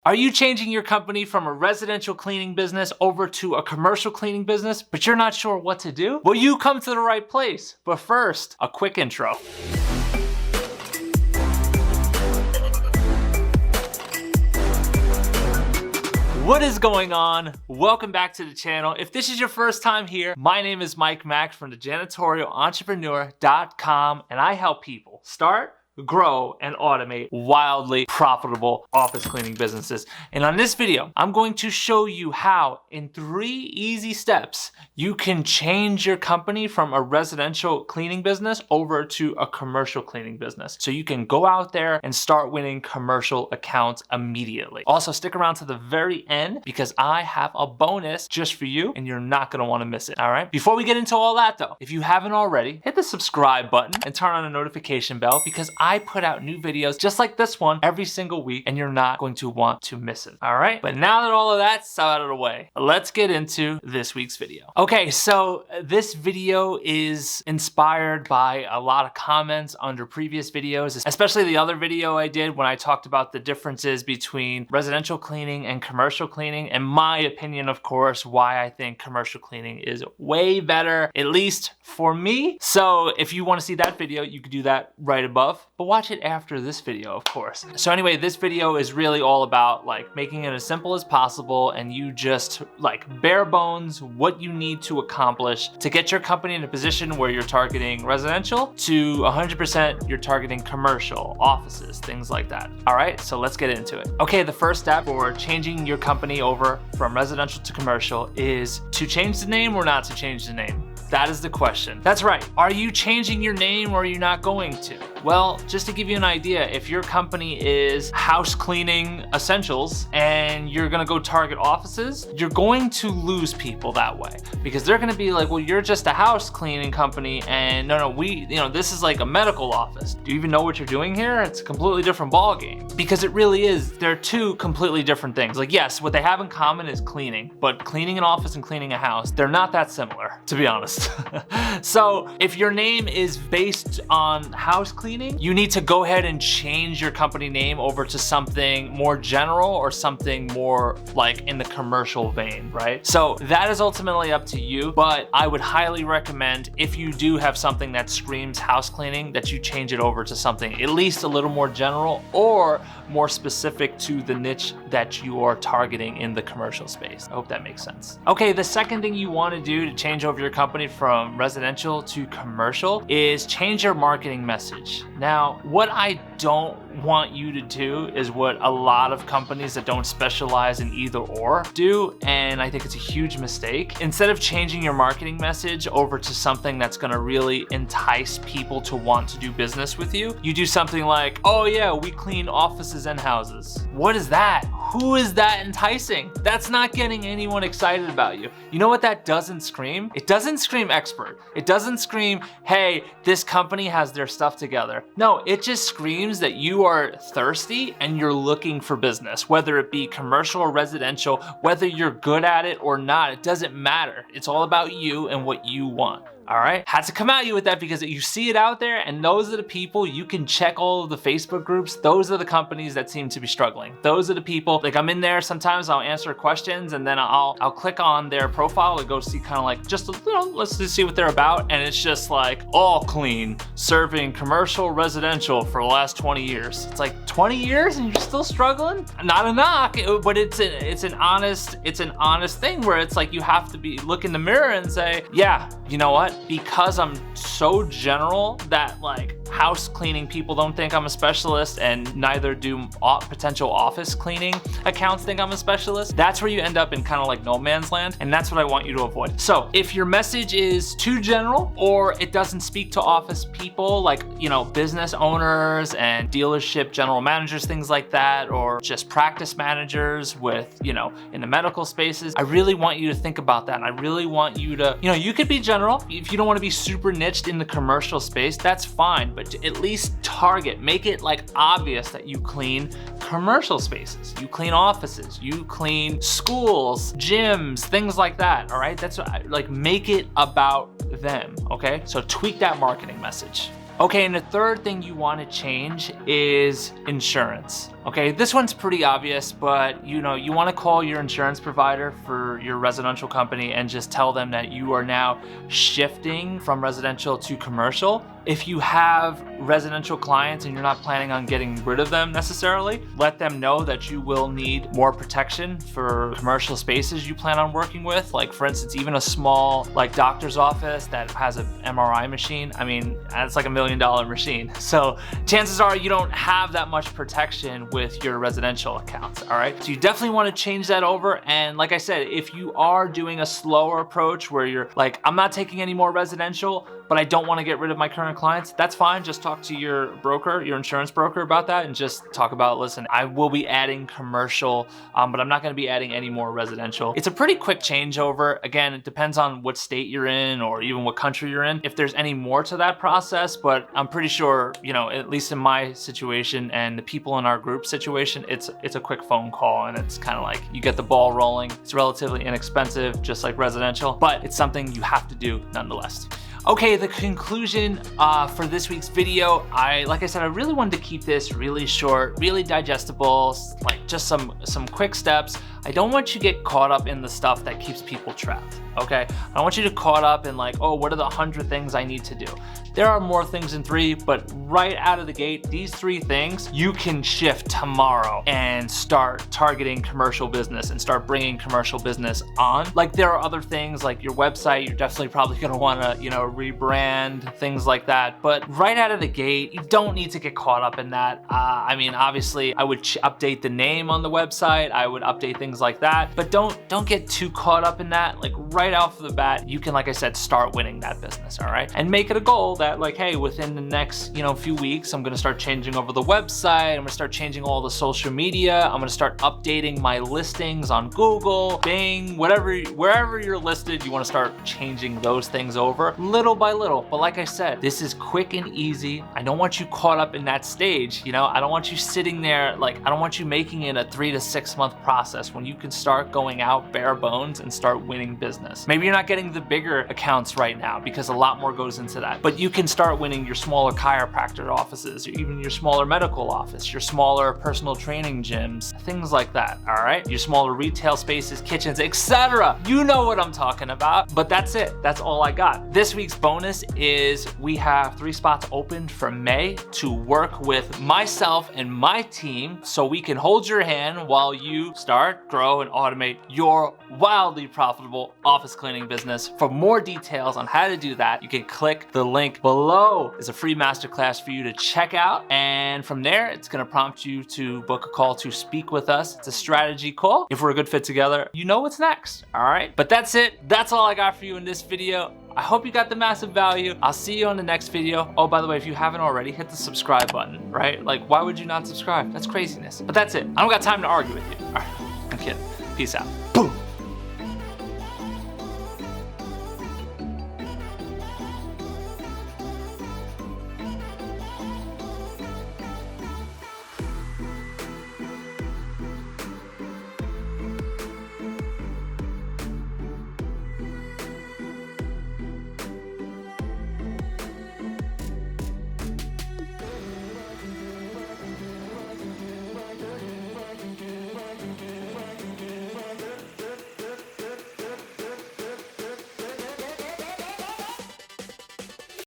Are you changing your company from a residential cleaning business over to a commercial cleaning business, but you're not sure what to do? Well, you come to the right place. But first, a quick intro. What is going on? Welcome back to the channel. If this is your first time here, my name is Mike Mack from thejanitorialentrepreneur.com, and I help people start, grow, and automate wildly profitable office cleaning businesses. And on this video, I'm going to show you how, in 3 easy steps, you can change your company from a residential cleaning business over to a commercial cleaning business. So you can go out there and start winning commercial accounts immediately. Also, stick around to the very end because I have a bonus just for you and you're not gonna wanna miss it, all right? Before we get into all that though, if you haven't already, hit the subscribe button and turn on the notification bell because I put out new videos just like this one every single week and you're not going to want to miss it, all right? But now that all of that's out of the way, let's get into this week's video. Okay, so this video is inspired by a lot of comments under previous videos, especially the other video I did when I talked about the differences between residential cleaning and commercial cleaning, and my opinion, of course, why I think commercial cleaning is way better, at least for me. So if you want to see that video, you can do that right above, but watch it after this video, of course. So anyway, this video is really all about like making it as simple as possible and you just like bare bones what you need to accomplish to get your company in a position where you're targeting residential to 100% you're targeting commercial, offices, things like that. All right, so let's get into it. Okay, the first step for changing your company over from residential to commercial is to change the name or not to change the name. That is the question. That's right. Are you changing your name or are you not going to? Well, just to give you an idea, if your company is House Cleaning Essentials and you're gonna go target offices, you're going to lose people that way because they're gonna be like, well, you're just a house cleaning company and no, this is like a medical office. Do you even know what you're doing here? It's a completely different ball game because it really is. They're two completely different things. Like, yes, what they have in common is cleaning, but cleaning an office and cleaning a house, they're not that similar, to be honest. So if your name is based on house cleaning, you need to go ahead and change your company name over to something more general or something more like in the commercial vein, right? So that is ultimately up to you, but I would highly recommend if you do have something that screams house cleaning that you change it over to something at least a little more general or more specific to the niche that you are targeting in the commercial space. I hope that makes sense. Okay, the second thing you want to do to change over your company from residential to commercial is change your marketing message. Now, what I don't want you to do is what a lot of companies that don't specialize in either or do, and I think it's a huge mistake. Instead of changing your marketing message over to something that's gonna really entice people to want to do business with you, you do something like, oh yeah, we clean offices and houses. What is that? Who is that enticing? That's not getting anyone excited about you. You know what that doesn't scream? It doesn't scream expert. It doesn't scream, hey, this company has their stuff together. No, it just screams that you are thirsty and you're looking for business, whether it be commercial or residential, whether you're good at it or not, it doesn't matter. It's all about you and what you want. All right, had to come at you with that because you see it out there and those are the people, you can check all of the Facebook groups, those are the companies that seem to be struggling. Those are the people, like I'm in there sometimes, I'll answer questions and then I'll click on their profile to go see kind of like, just, let's just see what they're about. And it's just like, all clean, serving commercial, residential for the last 20 years. It's like 20 years and you're still struggling? Not a knock, but it's an honest thing where it's like you have to look in the mirror and say, yeah, you know what? Because I'm so general that like house cleaning people don't think I'm a specialist and neither do potential office cleaning accounts think I'm a specialist, that's where you end up in kind of like no man's land, and that's what I want you to avoid. So if your message is too general or it doesn't speak to office people like, business owners and dealership general managers, things like that, or just practice managers with, in the medical spaces, I really want you to think about that. And I really want you to, you could be general. If you don't want to be super niched in the commercial space, that's fine, but at least target, make it like obvious that you clean commercial spaces, you clean offices, you clean schools, gyms, things like that, all right? That's what, like, make it about them, okay? So tweak that marketing message. Okay, and the third thing you want to change is insurance. Okay, this one's pretty obvious, but you want to call your insurance provider for your residential company and just tell them that you are now shifting from residential to commercial. If you have residential clients and you're not planning on getting rid of them necessarily, let them know that you will need more protection for commercial spaces you plan on working with. Like for instance, even a small like doctor's office that has an MRI machine, I mean, it's like $1 million machine. So chances are you don't have that much protection with your residential accounts, all right? So you definitely wanna change that over. And like I said, if you are doing a slower approach where you're like, I'm not taking any more residential, but I don't wanna get rid of my current clients, that's fine. Just talk to your broker, your insurance broker about that, and just talk about, listen, I will be adding commercial, but I'm not gonna be adding any more residential. It's a pretty quick changeover. Again, it depends on what state you're in or even what country you're in, if there's any more to that process, but I'm pretty sure, at least in my situation and the people in our group situation, it's a quick phone call and it's kind of like you get the ball rolling. It's relatively inexpensive, just like residential, but it's something you have to do nonetheless. Okay, the conclusion for this week's video, like I said, I really wanted to keep this really short, really digestible, like just some quick steps. I don't want you to get caught up in the stuff that keeps people trapped, okay? I don't want you to caught up in like, oh, what are the 100 things I need to do? There are more things than 3, but right out of the gate, these 3 things, you can shift tomorrow and start targeting commercial business and start bringing commercial business on. Like there are other things like your website, you're definitely probably gonna wanna, rebrand, things like that. But right out of the gate, you don't need to get caught up in that. I mean, obviously I would update the name on the website, I would update things like that, but don't get too caught up in that. Like right off the bat, you can, like I said, start winning that business, all right? And make it a goal that like, hey, within the next, few weeks, I'm gonna start changing over the website, I'm gonna start changing all the social media, I'm gonna start updating my listings on Google, Bing, wherever you're listed, you wanna start changing those things over little by little. But like I said, this is quick and easy. I don't want you caught up in that stage, I don't want you sitting there, like, I don't want you making it a 3 to 6 month process when you can start going out bare bones and start winning business. Maybe you're not getting the bigger accounts right now because a lot more goes into that, but you can start winning your smaller chiropractor offices, or even your smaller medical office, your smaller personal training gyms, things like that, all right? Your smaller retail spaces, kitchens, etc. You know what I'm talking about, but that's it. That's all I got. This week's bonus is we have 3 spots open for May to work with myself and my team so we can hold your hand while you start, grow, and automate your wildly profitable office cleaning business. For more details on how to do that, you can click the link below. It's a free masterclass for you to check out. And from there, it's gonna prompt you to book a call to speak with us. It's a strategy call. If we're a good fit together, you know what's next, all right? But that's it. That's all I got for you in this video. I hope you got the massive value. I'll see you on the next video. Oh, by the way, if you haven't already, hit the subscribe button, right? Like, why would you not subscribe? That's craziness. But that's it. I don't got time to argue with you. All right, I'm kidding. Peace out. Boom.